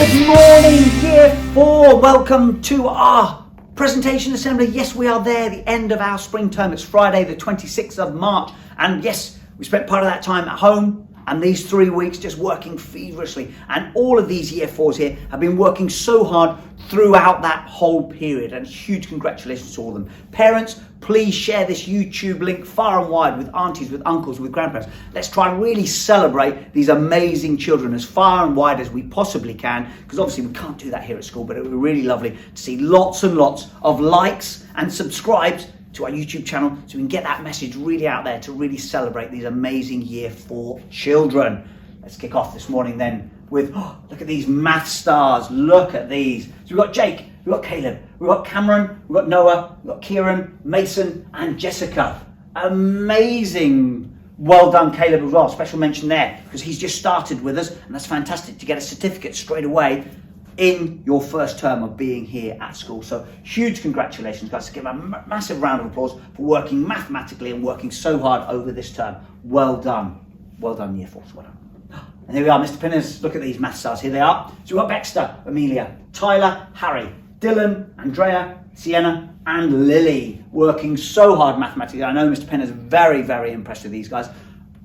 Good morning, Year 4. Welcome to our presentation assembly. Yes, we are there, the end of our spring term. It's Friday, the 26th of March. And yes, we spent part of that time at home and these 3 weeks just working feverishly. And all of these Year 4s here have been working so hard throughout that whole period. And huge congratulations to all of them. Parents, please share this YouTube link far and wide with aunties, with uncles, with grandparents. Let's try and really celebrate these amazing children as far and wide as we possibly can, because obviously we can't do that here at school, but it would be really lovely to see lots and lots of likes and subscribes to our YouTube channel so we can get that message really out there to really celebrate these amazing Year 4 children. Let's kick off this morning then with, look at these math stars, look at these. So we've got Jake, we've got Caleb, we've got Cameron, we've got Noah, we've got Kieran, Mason and Jessica. Amazing. Well done, Caleb, as well. Special mention there because he's just started with us and that's fantastic to get a certificate straight away in your first term of being here at school. So huge congratulations, guys. Give a massive round of applause for working mathematically and working so hard over this term. Well done. Well done, Year 4s. Well done. And here we are, Mr. Pinners. Look at these math stars. Here they are. So we've got Baxter, Amelia, Tyler, Harry, Dylan, Andrea, Sienna, and Lily working so hard mathematically. I know Mr. Pinners is very, very impressed with these guys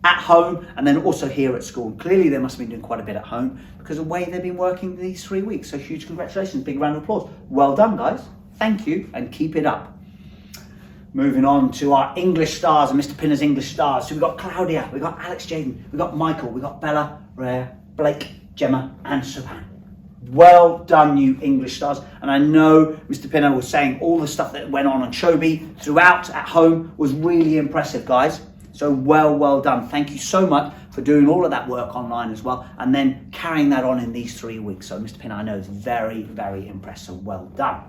at home and then also here at school. Clearly they must have been doing quite a bit at home because of the way they've been working these 3 weeks. So huge congratulations, big round of applause. Well done, guys. Thank you and keep it up. Moving on to our English stars and Mr. Pinner's English stars. So we've got Claudia, we've got Alex Jaden, we've got Michael, we've got Bella, Rhea, Blake, Gemma and Savan. Well done, you English stars. And I know Mr. Pinner was saying all the stuff that went on Chobe throughout at home was really impressive, guys. So well done. Thank you so much for doing all of that work online as well and then carrying that on in these 3 weeks. So Mr. Pinner, I know, is very, very impressed. So well done.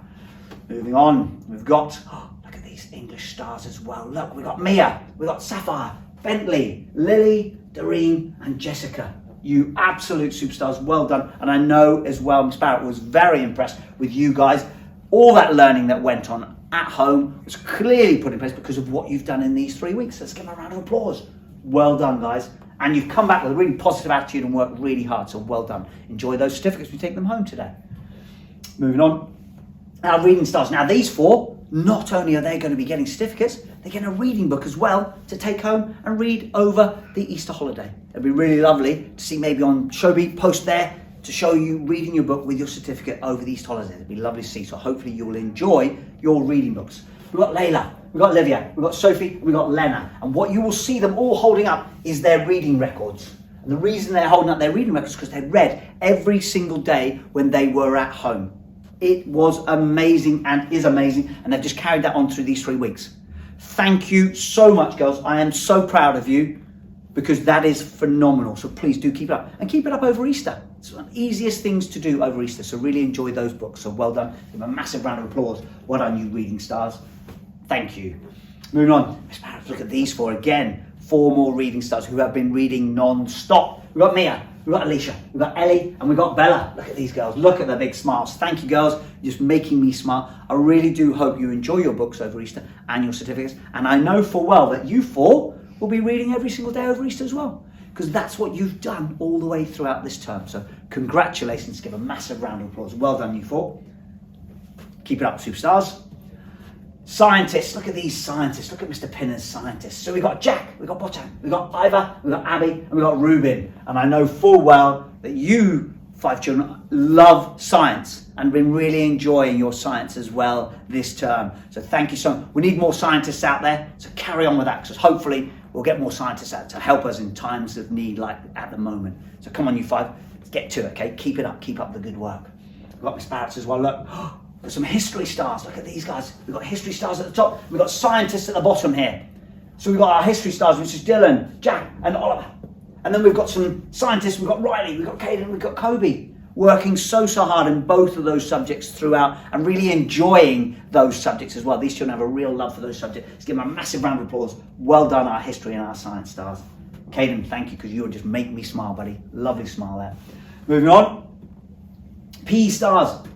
Moving on, we've got, look at these English stars as well. Look, we've got Mia, we've got Sapphire, Bentley, Lily, Doreen and Jessica. You absolute superstars. Well done. And I know as well, Miss Barrett was very impressed with you guys. All that learning that went on at home was clearly put in place because of what you've done in these 3 weeks. Let's give them a round of applause. Well done, guys. And you've come back with a really positive attitude and worked really hard, so well done. Enjoy those certificates. We take them home today. Moving on. Our reading stars. Now these 4, not only are they going to be getting certificates, they're getting a reading book as well to take home and read over the Easter holiday. It'd be really lovely to see maybe on Chobe post there to show you reading your book with your certificate over the Easter holiday. It'd be lovely to see, so hopefully you'll enjoy your reading books. We've got Layla, we've got Olivia, we've got Sophie, we've got Lena, and what you will see them all holding up is their reading records. And the reason they're holding up their reading records is because they read every single day when they were at home. It was amazing and is amazing, and they've just carried that on through these 3 weeks. Thank you so much, girls. I am so proud of you because that is phenomenal. So please do keep it up and keep it up over Easter. It's one of the easiest things to do over Easter. So really enjoy those books. So well done. Give them a massive round of applause. Well done, you reading stars. Thank you. Moving on. Miss Barrett, look at these 4 again. 4 more reading stars who have been reading non-stop. We've got Mia, we've got Alicia, we've got Ellie, and we've got Bella. Look at these girls. Look at their big smiles. Thank you, girls. You're just making me smile. I really do hope you enjoy your books over Easter and your certificates. And I know full well that you 4 will be reading every single day over Easter as well, because that's what you've done all the way throughout this term. So congratulations. Give a massive round of applause. Well done, you 4. Keep it up, superstars. Scientists, look at these scientists. Look at Mr. Pinner's scientists. So we've got Jack, we've got Botan, we've got Iva, we've got Abby, and we've got Ruben. And I know full well that you 5 children love science and been really enjoying your science as well this term. So thank you so much. We need more scientists out there, so carry on with that, because hopefully we'll get more scientists out to help us in times of need like at the moment. So come on, you 5, let's get to it, okay? Keep it up, keep up the good work. We've got Miss Barrett as well. Look, there's some history stars. Look at these guys. We've got history stars at the top. We've got scientists at the bottom here. So we've got our history stars, which is Dylan, Jack, and Oliver. And then we've got some scientists. We've got Riley, we've got Caden, we've got Kobe, working so hard in both of those subjects throughout and really enjoying those subjects as well. These children have a real love for those subjects. Let's give them a massive round of applause. Well done, our history and our science stars. Caden, thank you, because you'll just make me smile, buddy. Lovely smile there. Moving on. PE stars.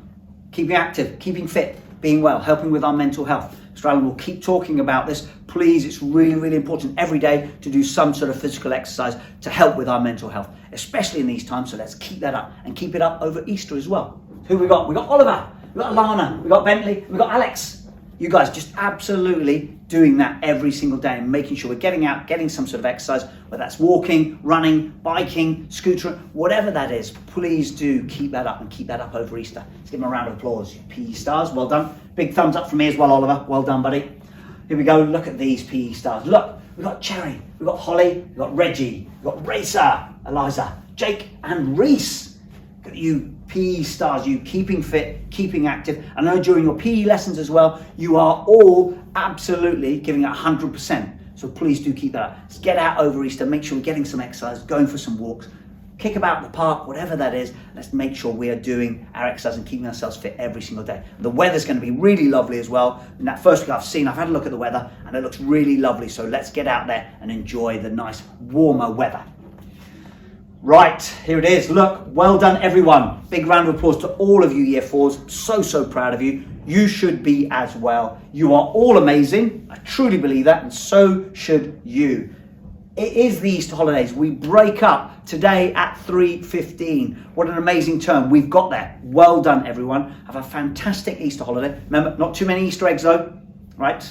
Keeping active, keeping fit, being well, helping with our mental health. Mr. Allen will keep talking about this. Please, it's really, really important every day to do some sort of physical exercise to help with our mental health, especially in these times. So let's keep that up and keep it up over Easter as well. Who we got? We got Oliver, we got Alana, we got Bentley, we got Alex. You guys just absolutely doing that every single day and making sure we're getting out, getting some sort of exercise, whether that's walking, running, biking, scooter, whatever that is. Please do keep that up and keep that up over Easter. Let's give them a round of applause. PE stars, well done. Big thumbs up from me as well, Oliver. Well done, buddy. Here we go. Look at these PE stars. Look, we've got Cherry, we've got Holly, we've got Reggie, we've got Racer, Eliza, Jake and Reese. Look at you PE stars, you keeping fit, keeping active. I know during your PE lessons as well, you are all absolutely giving it 100%. So please do keep that up. Let's get out over Easter, make sure we're getting some exercise, going for some walks, kick about the park, whatever that is. Let's make sure we are doing our exercise and keeping ourselves fit every single day. The weather's going to be really lovely as well. In that first week I've had a look at the weather and it looks really lovely. So let's get out there and enjoy the nice warmer weather. Right, here it is. Look, well done everyone. Big round of applause to all of you Year 4s. So proud of you. You should be as well. You are all amazing. I truly believe that, and so should you. It is the Easter holidays. We break up today at 3:15. What an amazing turn. We've got there. Well done everyone. Have a fantastic Easter holiday. Remember, not too many Easter eggs though, right?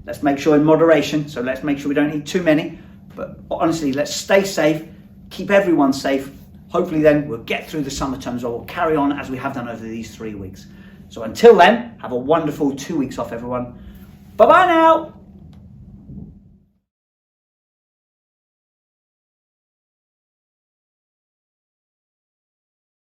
Let's make sure in moderation. So let's make sure we don't eat too many. But honestly, let's stay safe. Keep everyone safe. Hopefully then we'll get through the summer terms, or we'll carry on as we have done over these 3 weeks. So until then, have a wonderful 2 weeks off everyone. Bye-bye now.